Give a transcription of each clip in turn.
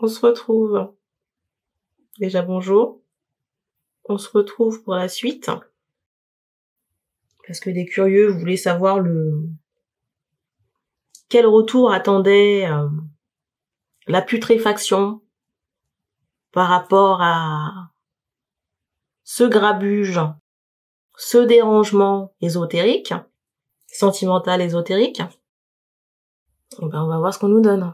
On se retrouve. Déjà bonjour. On se retrouve pour la suite. Parce que des curieux voulaient savoir quel retour attendait la putréfaction par rapport à ce grabuge, ce dérangement ésotérique, sentimental ésotérique. Et ben, on va voir ce qu'on nous donne.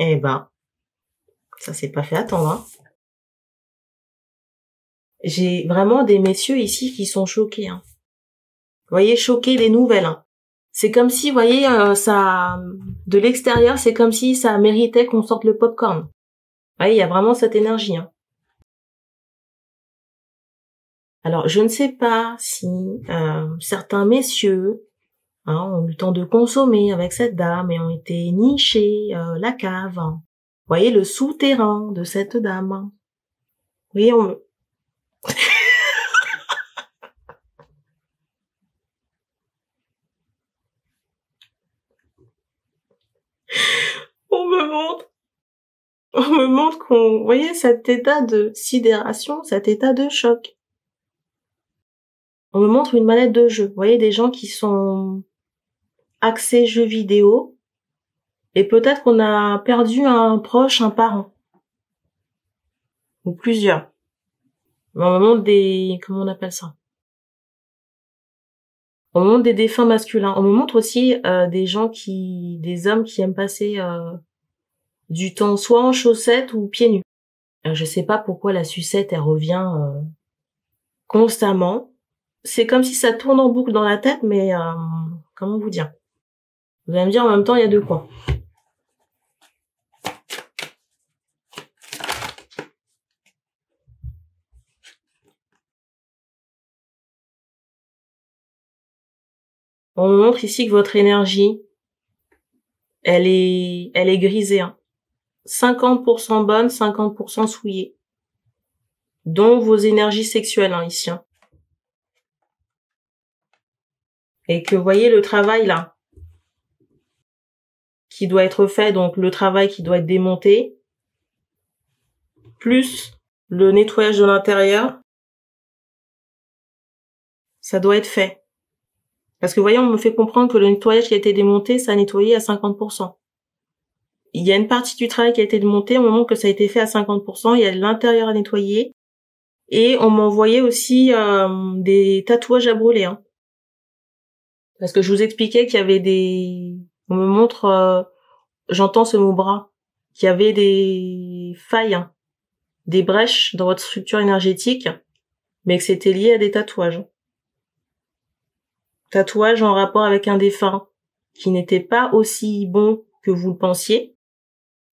Eh ben, ça s'est pas fait attendre, hein. J'ai vraiment des messieurs ici qui sont choqués, hein. Vous voyez, choqués des nouvelles, hein. C'est comme si, vous voyez, ça, de l'extérieur, c'est comme si ça méritait qu'on sorte le popcorn. Vous voyez, il y a vraiment cette énergie, hein. Alors, je ne sais pas si certains messieurs ont eu le temps de consommer avec cette dame et ont été nichés la cave. Vous voyez, le souterrain de cette dame. Vous voyez, on me montre qu'on, vous voyez, cet état de sidération, cet état de choc. On me montre une manette de jeu. Vous voyez, des gens qui sont axés jeux vidéo, et peut-être qu'on a perdu un proche, un parent. Ou plusieurs. On me montre des, comment on appelle ça? On me montre des défunts masculins. On me montre aussi des hommes qui aiment passer du temps soit en chaussettes ou pieds nus. Je sais pas pourquoi la sucette, elle revient constamment. C'est comme si ça tourne en boucle dans la tête, mais comment vous dire? Vous allez me dire en même temps, il y a de quoi. On me montre ici que votre énergie, elle est grisée, hein. 50% bonne, 50% souillée. Dont vos énergies sexuelles, hein, ici, hein. Et que vous voyez le travail là, qui doit être fait, donc le travail qui doit être démonté, plus le nettoyage de l'intérieur, ça doit être fait. Parce que vous voyez, on me fait comprendre que le nettoyage qui a été démonté, ça a nettoyé à 50%. Il y a une partie du travail qui a été démonté au moment que ça a été fait à 50%, il y a l'intérieur à nettoyer. Et on m'a envoyé aussi des tatouages à brûler, hein. Parce que je vous expliquais qu'il y avait des... On me montre, j'entends ce mot bras, qu'il y avait des failles, hein, des brèches dans votre structure énergétique, mais que c'était lié à des tatouages. Tatouages en rapport avec un défunt, qui n'était pas aussi bon que vous le pensiez.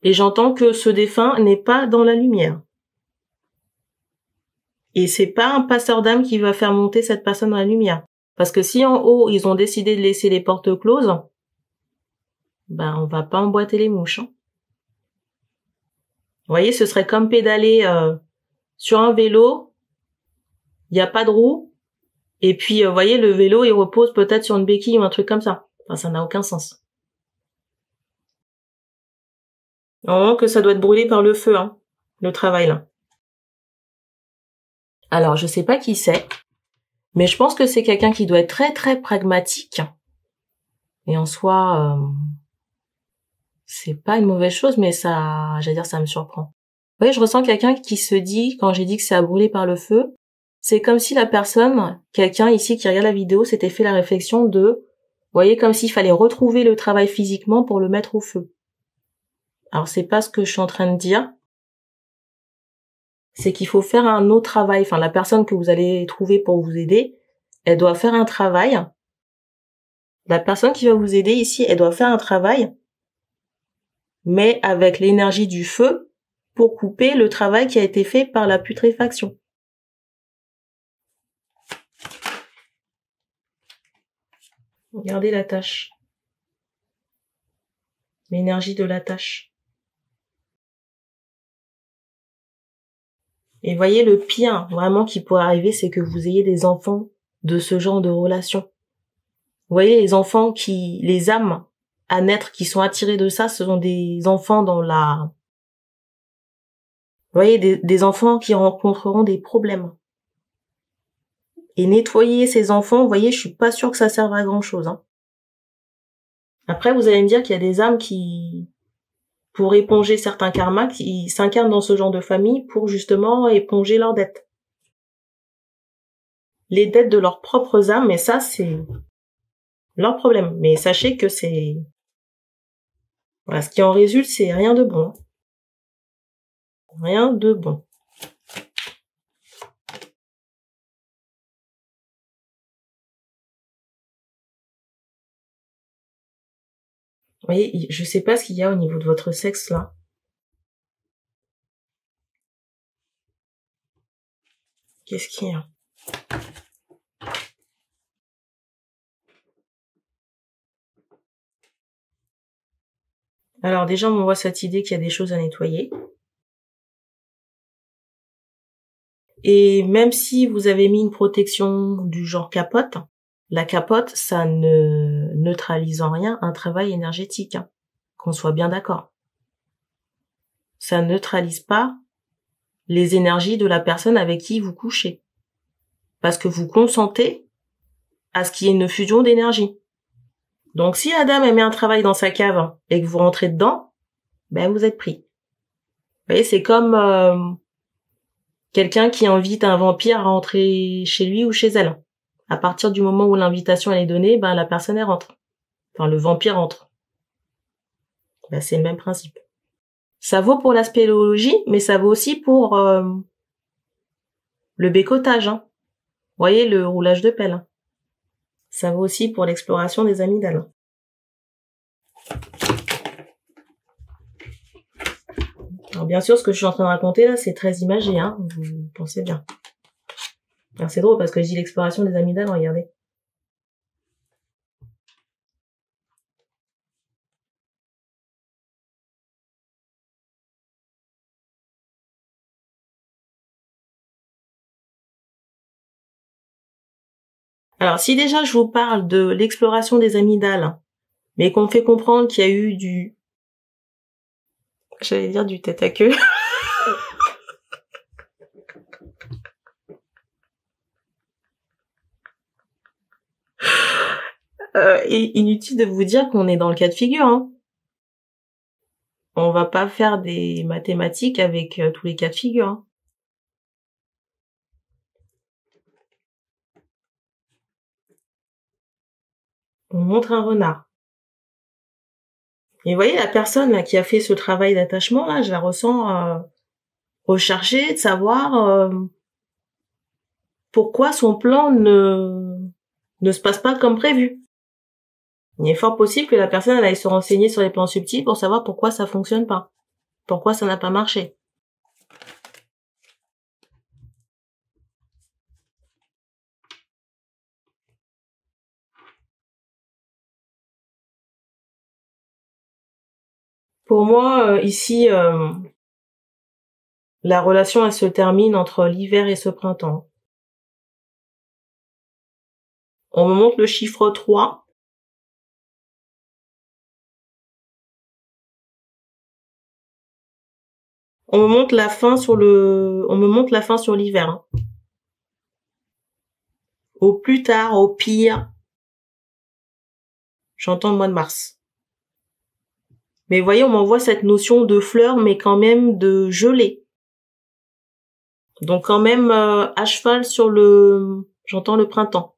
Et j'entends que ce défunt n'est pas dans la lumière. Et c'est pas un passeur d'âme qui va faire monter cette personne dans la lumière. Parce que si en haut, ils ont décidé de laisser les portes closes, ben, on va pas emboîter les mouches, hein. Vous voyez, ce serait comme pédaler sur un vélo, il n'y a pas de roue, et puis, vous voyez, le vélo, il repose peut-être sur une béquille ou un truc comme ça. Enfin, ça n'a aucun sens. Normalement que ça doit être brûlé par le feu, hein, le travail là. Alors, je sais pas qui c'est, mais je pense que c'est quelqu'un qui doit être très très pragmatique. Et en soi, c'est pas une mauvaise chose, mais ça, j'allais dire, ça me surprend. Vous voyez, je ressens quelqu'un qui se dit, quand j'ai dit que c'est à brûler par le feu, c'est comme si la personne, quelqu'un ici qui regarde la vidéo, s'était fait la réflexion de, vous voyez, comme s'il fallait retrouver le travail physiquement pour le mettre au feu. Alors, c'est pas ce que je suis en train de dire. C'est qu'il faut faire un autre travail. Enfin, la personne que vous allez trouver pour vous aider, elle doit faire un travail. La personne qui va vous aider ici, elle doit faire un travail, mais avec l'énergie du feu pour couper le travail qui a été fait par la putréfaction. Regardez la tâche. L'énergie de la tâche. Et voyez, le pire, vraiment, qui pourrait arriver, c'est que vous ayez des enfants de ce genre de relation. Vous voyez, les enfants les âmes à naître qui sont attirés de ça, ce sont des enfants dans la... Vous voyez, des enfants qui rencontreront des problèmes. Et nettoyer ces enfants, vous voyez, je suis pas sûre que ça serve à grand chose. Hein. Après, vous allez me dire qu'il y a des âmes qui, pour éponger certains karmas, qui s'incarnent dans ce genre de famille pour justement éponger leurs dettes. Les dettes de leurs propres âmes, mais ça, c'est leur problème. Mais sachez que c'est... Voilà, ce qui en résulte, c'est rien de bon. Rien de bon. Vous voyez, je sais pas ce qu'il y a au niveau de votre sexe, là. Qu'est-ce qu'il y a? Alors déjà, on voit cette idée qu'il y a des choses à nettoyer. Et même si vous avez mis une protection du genre capote, la capote, ça ne neutralise en rien un travail énergétique, hein, qu'on soit bien d'accord. Ça ne neutralise pas les énergies de la personne avec qui vous couchez. Parce que vous consentez à ce qu'il y ait une fusion d'énergie. Donc si la dame met un travail dans sa cave et que vous rentrez dedans, ben vous êtes pris. Vous voyez, c'est comme quelqu'un qui invite un vampire à rentrer chez lui ou chez elle. À partir du moment où l'invitation elle est donnée, ben la personne elle rentre. Enfin, le vampire entre. Ben, c'est le même principe. Ça vaut pour la spéléologie, mais ça vaut aussi pour le bécotage. Hein. Vous voyez, le roulage de pelle. Hein. Ça vaut aussi pour l'exploration des amygdales. Alors bien sûr, ce que je suis en train de raconter là, c'est très imagé, hein. Vous pensez bien. Alors c'est drôle parce que je dis l'exploration des amygdales, regardez. Alors si déjà je vous parle de l'exploration des amygdales, mais qu'on me fait comprendre qu'il y a eu du... J'allais dire du tête à queue. Et inutile de vous dire qu'on est dans le cas de figure. Hein. On va pas faire des mathématiques avec tous les cas de figure. Hein. On montre un renard. Et vous voyez, la personne là, qui a fait ce travail d'attachement, là, je la ressens rechargée de savoir pourquoi son plan ne se passe pas comme prévu. Il est fort possible que la personne elle aille se renseigner sur les plans subtils pour savoir pourquoi ça fonctionne pas. Pourquoi ça n'a pas marché. Pour moi, ici, la relation, elle se termine entre l'hiver et ce printemps. On me montre le chiffre 3. On me montre la fin sur l'hiver. Hein. Au plus tard, au pire, j'entends le mois de mars. Mais vous voyez, on m'envoie cette notion de fleurs, mais quand même de gelée. Donc quand même à cheval sur j'entends le printemps.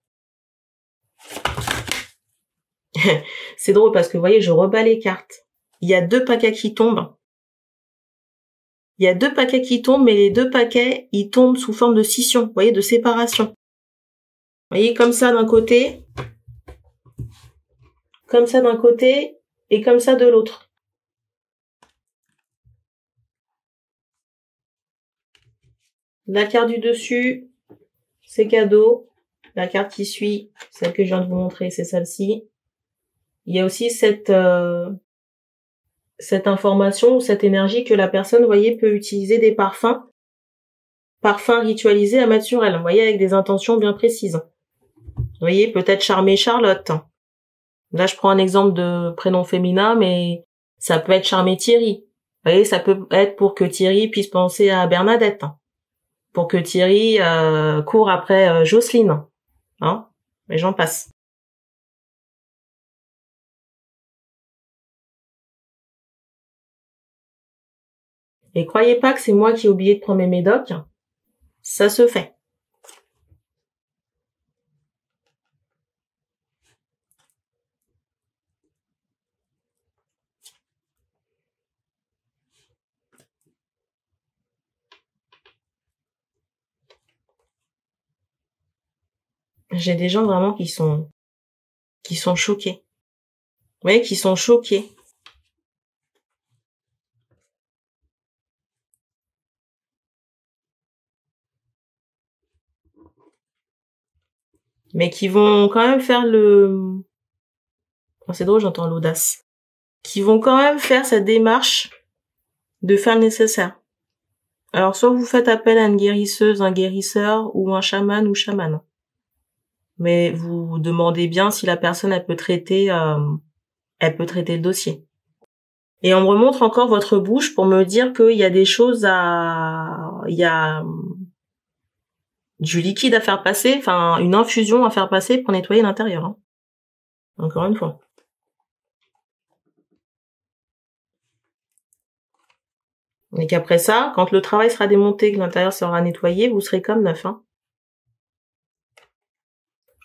C'est drôle parce que vous voyez, je rebats les cartes. Il y a 2 paquets qui tombent. Il y a 2 paquets qui tombent, mais les 2 paquets, ils tombent sous forme de scission, vous voyez, de séparation. Vous voyez, comme ça d'un côté, comme ça d'un côté, et comme ça de l'autre. La carte du dessus, c'est cadeau. La carte qui suit, celle que je viens de vous montrer, c'est celle-ci. Il y a aussi cette information ou cette énergie que la personne, vous voyez, peut utiliser des parfums ritualisés à mettre sur elle, vous voyez, avec des intentions bien précises. Vous voyez, peut-être charmer Charlotte. Là, je prends un exemple de prénom féminin, mais ça peut être charmer Thierry. Vous voyez, ça peut être pour que Thierry puisse penser à Bernadette. Pour que Thierry court après Jocelyne. Hein, et j'en passe. Et croyez pas que c'est moi qui ai oublié de prendre mes médocs. Ça se fait. J'ai des gens vraiment qui sont choqués. Vous voyez, qui sont choqués. Mais qui vont quand même faire le... Oh, c'est drôle, j'entends l'audace. Qui vont quand même faire cette démarche de faire le nécessaire. Alors, soit vous faites appel à une guérisseuse, un guérisseur, ou un chaman ou chamane. Mais vous demandez bien si la personne, elle peut traiter le dossier. Et on me remontre encore votre bouche pour me dire qu'il y a des choses il y a du liquide à faire passer, enfin, une infusion à faire passer pour nettoyer l'intérieur. Hein. Encore une fois. Et qu'après ça, quand le travail sera démonté, que l'intérieur sera nettoyé, vous serez comme neuf. Hein.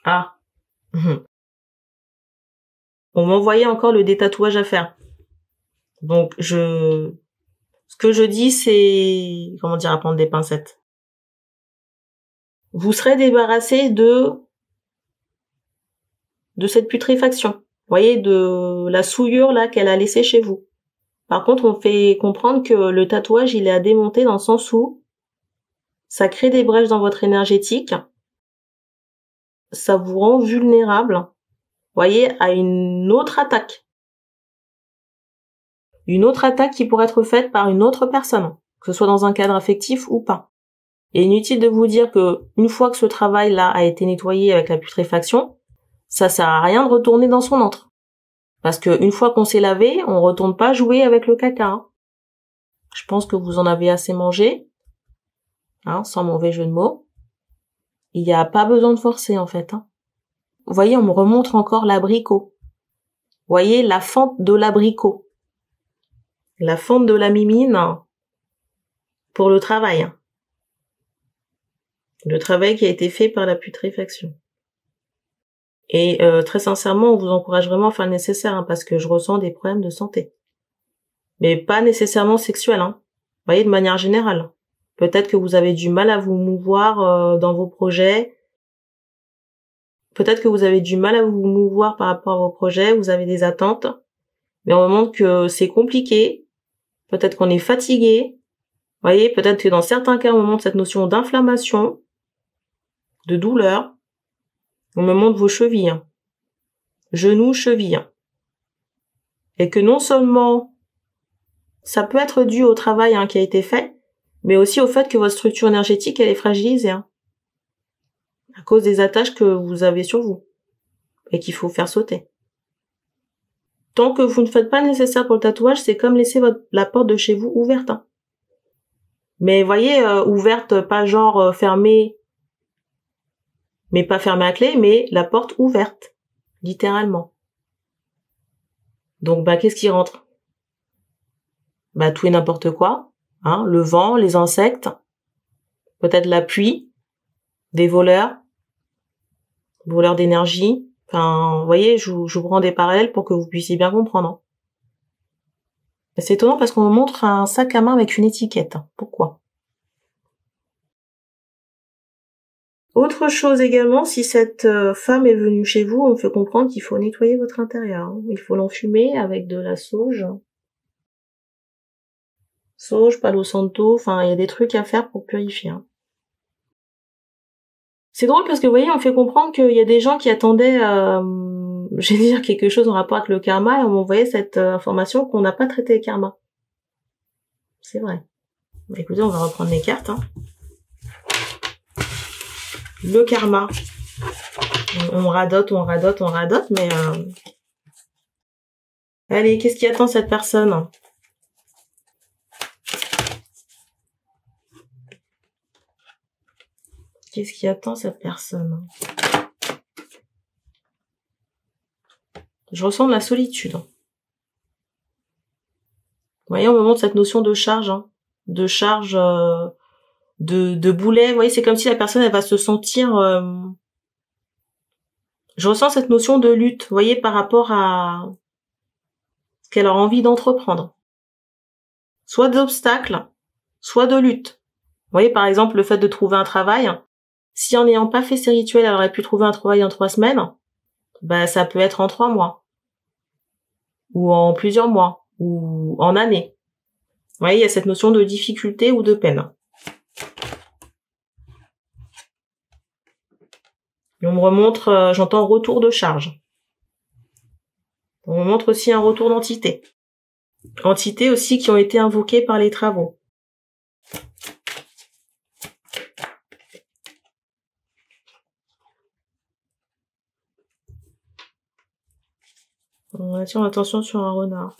Ah. On m'envoyait encore le détatouage à faire. Donc, ce que je dis, c'est, comment dire, à prendre des pincettes. Vous serez débarrassé de cette putréfaction. Vous voyez, de la souillure, là, qu'elle a laissée chez vous. Par contre, on fait comprendre que le tatouage, il est à démonter dans le sens où ça crée des brèches dans votre énergétique. Ça vous rend vulnérable, vous voyez, à une autre attaque. Une autre attaque qui pourrait être faite par une autre personne, que ce soit dans un cadre affectif ou pas. Et inutile de vous dire que une fois que ce travail-là a été nettoyé avec la putréfaction, ça sert à rien de retourner dans son antre. Parce que une fois qu'on s'est lavé, on retourne pas jouer avec le caca. Hein. Je pense que vous en avez assez mangé, hein, sans mauvais jeu de mots. Il n'y a pas besoin de forcer en fait. Hein. Vous voyez, on me remontre encore l'abricot. Vous voyez, la fente de l'abricot. La fente de la mimine pour le travail. Hein. Le travail qui a été fait par la putréfaction. Et très sincèrement, on vous encourage vraiment à faire le nécessaire, hein, parce que je ressens des problèmes de santé. Mais pas nécessairement sexuels, hein. Vous voyez, de manière générale. Peut-être que vous avez du mal à vous mouvoir dans vos projets. Peut-être que vous avez du mal à vous mouvoir par rapport à vos projets, vous avez des attentes. Mais on montre que c'est compliqué. Peut-être qu'on est fatigué. Vous voyez, peut-être que dans certains cas, on montre cette notion d'inflammation, de douleur. On me montre vos chevilles. Genoux, chevilles. Et que non seulement ça peut être dû au travail qui a été fait, mais aussi au fait que votre structure énergétique, elle est fragilisée. Hein, à cause des attaches que vous avez sur vous. Et qu'il faut faire sauter. Tant que vous ne faites pas le nécessaire pour le tatouage, c'est comme laisser la porte de chez vous ouverte. Hein. Mais voyez, ouverte, pas genre fermée, mais pas fermée à clé, mais la porte ouverte, littéralement. Donc, qu'est-ce qui rentre? Tout et n'importe quoi, hein, le vent, les insectes, peut-être la pluie, des voleurs d'énergie. Enfin, vous voyez, je vous prends des parallèles pour que vous puissiez bien comprendre. C'est étonnant parce qu'on me montre un sac à main avec une étiquette. Pourquoi? Autre chose également, si cette femme est venue chez vous, on me fait comprendre qu'il faut nettoyer votre intérieur. Hein. Il faut l'enfumer avec de la sauge. Sauge, palo santo, enfin, il y a des trucs à faire pour purifier. Hein. C'est drôle parce que, vous voyez, on fait comprendre qu'il y a des gens qui attendaient, je vais dire quelque chose en rapport avec le karma, et on m'envoyait cette information qu'on n'a pas traité le karma. C'est vrai. Écoutez, on va reprendre les cartes. Hein. Le karma. On radote, mais Allez, qu'est-ce qui attend cette personne? Qu'est-ce qui attend cette personne? Je ressens de la solitude. Vous voyez, on me montre cette notion de charge, hein, de charge, de boulet. Vous voyez, c'est comme si la personne, elle va se sentir... Je ressens cette notion de lutte, vous voyez, par rapport à ce qu'elle aura envie d'entreprendre. Soit d'obstacles, soit de lutte. Vous voyez, par exemple, le fait de trouver un travail. Si en n'ayant pas fait ces rituels, elle aurait pu trouver un travail en 3 semaines, bah, ça peut être en 3 mois. Ou en plusieurs mois. Ou en années. Vous voyez, il y a cette notion de difficulté ou de peine. Et on me remontre, j'entends retour de charge. On me montre aussi un retour d'entités. Entités aussi qui ont été invoquées par les travaux. On attire l'attention sur un renard.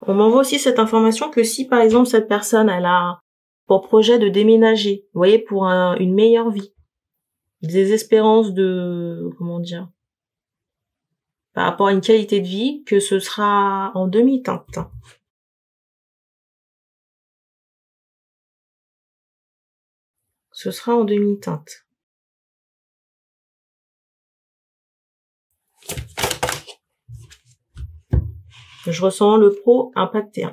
On m'envoie aussi cette information que si, par exemple, cette personne, elle a pour projet de déménager, vous voyez, pour une meilleure vie, des espérances de, comment dire, par rapport à une qualité de vie, que ce sera en demi-teinte. Ce sera en demi-teinte. Je ressens le pro impacté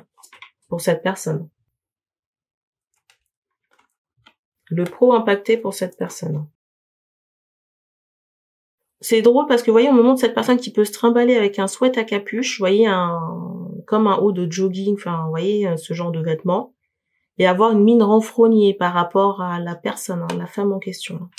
pour cette personne. Le pro impacté pour cette personne. C'est drôle parce que, vous voyez, on me montre cette personne qui peut se trimballer avec un sweat à capuche, vous voyez, comme un haut de jogging, enfin, vous voyez, ce genre de vêtements, et avoir une mine renfrognée par rapport à la personne, hein, la femme en question.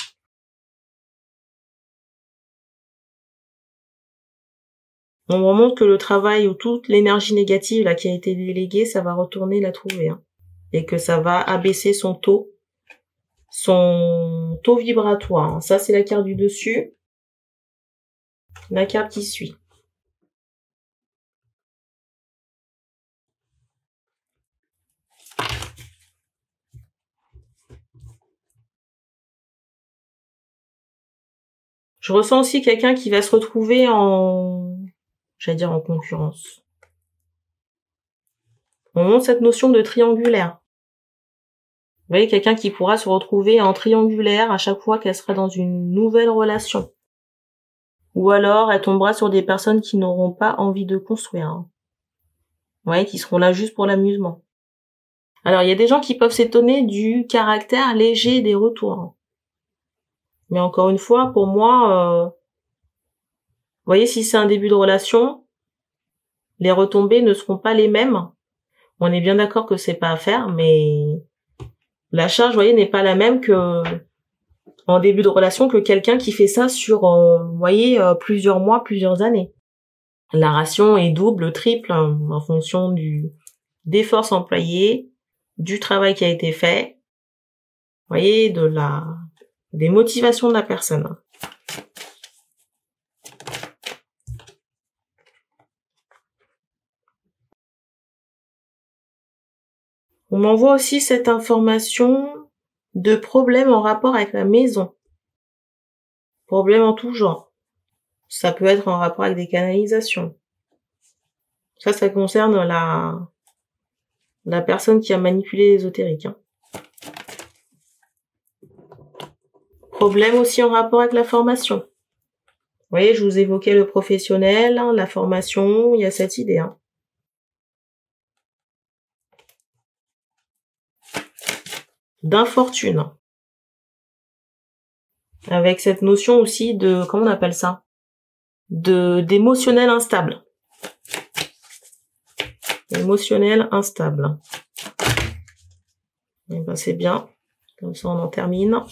On me remonte que le travail ou toute l'énergie négative là qui a été déléguée, ça va retourner la trouver, hein, et que ça va abaisser son taux vibratoire. Hein. Ça, c'est la carte du dessus. La carte qui suit. Je ressens aussi quelqu'un qui va se retrouver j'allais dire en concurrence. On montre cette notion de triangulaire. Vous voyez, quelqu'un qui pourra se retrouver en triangulaire à chaque fois qu'elle sera dans une nouvelle relation. Ou alors, elle tombera sur des personnes qui n'auront pas envie de construire. Hein. Vous voyez, qui seront là juste pour l'amusement. Alors, il y a des gens qui peuvent s'étonner du caractère léger des retours. Mais encore une fois, pour moi, vous voyez, si c'est un début de relation, les retombées ne seront pas les mêmes. On est bien d'accord que c'est pas à faire, mais la charge, vous voyez, n'est pas la même que en début de relation que quelqu'un qui fait ça sur, vous voyez, plusieurs mois, plusieurs années. La ration est double, triple, hein, en fonction des forces employées, du travail qui a été fait, vous voyez, des motivations de la personne. On m'envoie aussi cette information de problèmes en rapport avec la maison. Problèmes en tout genre. Ça peut être en rapport avec des canalisations. Ça concerne la personne qui a manipulé l'ésotérique. Hein. Problème aussi en rapport avec la formation. Vous voyez, je vous évoquais le professionnel, hein, la formation, il y a cette idée. Hein. D'infortune. Avec cette notion aussi de, comment on appelle ça? D'émotionnel instable. Émotionnel instable. Et ben c'est bien. Comme ça on en termine.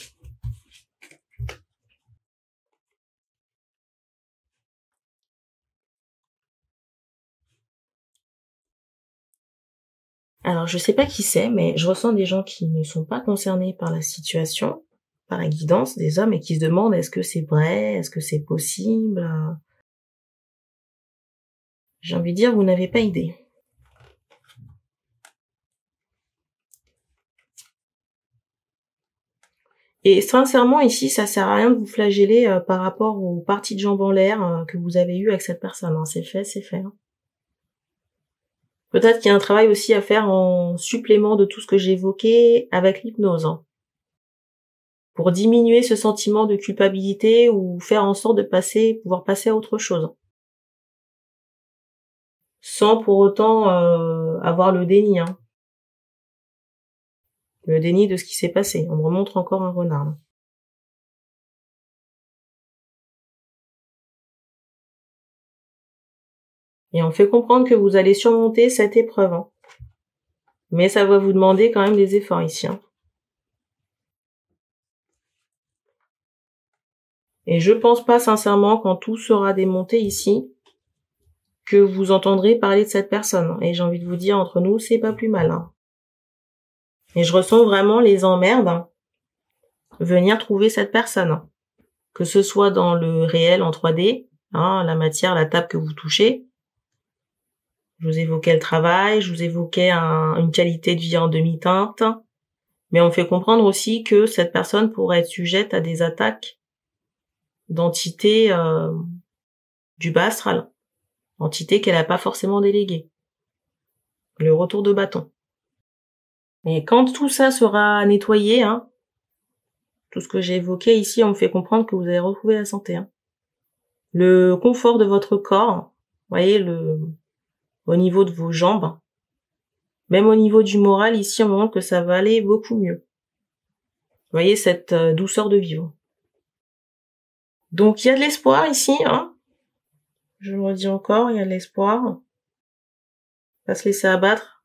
Alors, je sais pas qui c'est, mais je ressens des gens qui ne sont pas concernés par la situation, par la guidance des hommes, et qui se demandent est-ce que c'est vrai, est-ce que c'est possible. J'ai envie de dire, vous n'avez pas idée. Et sincèrement, ici, ça sert à rien de vous flageller par rapport aux parties de jambes en l'air que vous avez eues avec cette personne. Hein. C'est fait, c'est fait. Hein. Peut-être qu'il y a un travail aussi à faire en supplément de tout ce que j'ai évoqué avec l'hypnose. Hein. Pour diminuer ce sentiment de culpabilité ou faire en sorte de pouvoir passer à autre chose. Sans pour autant avoir le déni. Hein. Le déni de ce qui s'est passé. On me remontre encore un renard. Là. Et on fait comprendre que vous allez surmonter cette épreuve. Hein. Mais ça va vous demander quand même des efforts ici. Hein. Et je pense pas sincèrement, quand tout sera démonté ici, que vous entendrez parler de cette personne. Et j'ai envie de vous dire, entre nous, c'est pas plus mal. Hein. Et je ressens vraiment les emmerdes hein, venir trouver cette personne. Hein. Que ce soit dans le réel en 3D, hein, la matière, la table que vous touchez. Je vous évoquais le travail, je vous évoquais une qualité de vie en demi-teinte. Mais on fait comprendre aussi que cette personne pourrait être sujette à des attaques d'entités du bas astral. Entité qu'elle n'a pas forcément déléguée. Le retour de bâton. Et quand tout ça sera nettoyé, hein, tout ce que j'ai évoqué ici, on me fait comprendre que vous allez retrouver la santé. Hein. Le confort de votre corps, vous voyez, au niveau de vos jambes, même au niveau du moral, ici, on me montre que ça va aller beaucoup mieux. Vous voyez, cette douceur de vivre. Donc, il y a de l'espoir ici, hein. Je le redis encore, il y a de l'espoir. Pas se laisser abattre.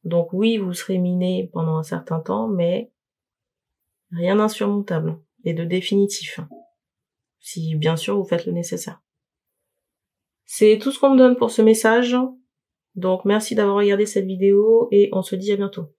Donc oui, vous serez miné pendant un certain temps, mais rien d'insurmontable et de définitif. Si bien sûr vous faites le nécessaire. C'est tout ce qu'on me donne pour ce message. Donc merci d'avoir regardé cette vidéo et on se dit à bientôt.